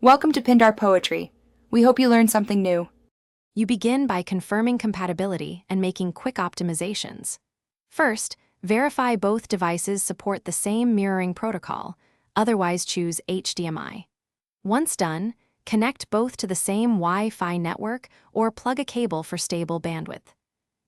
Welcome to Pindar Poetry. We hope you learned something new. You begin by confirming compatibility and making quick optimizations. First, verify both devices support the same mirroring protocol, otherwise choose HDMI. Once done, connect both to the same Wi-Fi network or plug a cable for stable bandwidth.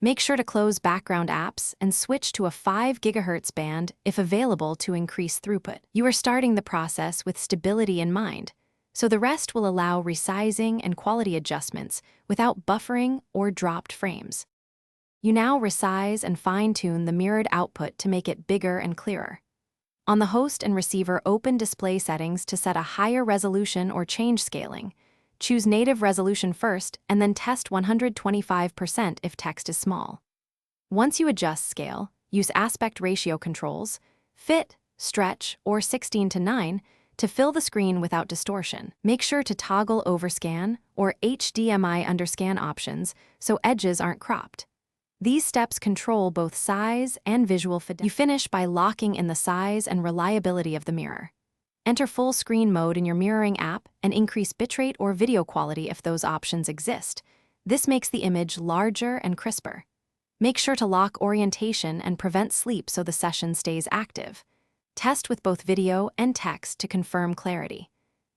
Make sure to close background apps and switch to a 5 GHz band if available to increase throughput. You are starting the process with stability in mind, so the rest will allow resizing and quality adjustments without buffering or dropped frames. You now resize and fine-tune the mirrored output to make it bigger and clearer. On the host and receiver, open display settings to set a higher resolution or change scaling. Choose native resolution first and then test 125% if text is small. Once you adjust scale, use aspect ratio controls, fit, stretch, or 16:9 to fill the screen without distortion. Make sure to toggle overscan or HDMI underscan options so edges aren't cropped. These steps control both size and visual fidelity. You finish by locking in the size and reliability of the mirror. Enter full screen mode in your mirroring app and increase bitrate or video quality if those options exist. This makes the image larger and crisper. Make sure to lock orientation and prevent sleep so the session stays active. Test with both video and text to confirm clarity.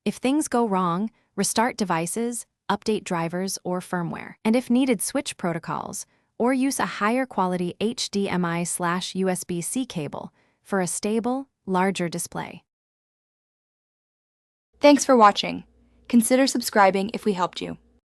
If things go wrong, restart devices, update drivers or firmware. And if needed, switch protocols or use a higher quality HDMI/USB-C cable for a stable, larger display. Thanks for watching. Consider subscribing if we helped you.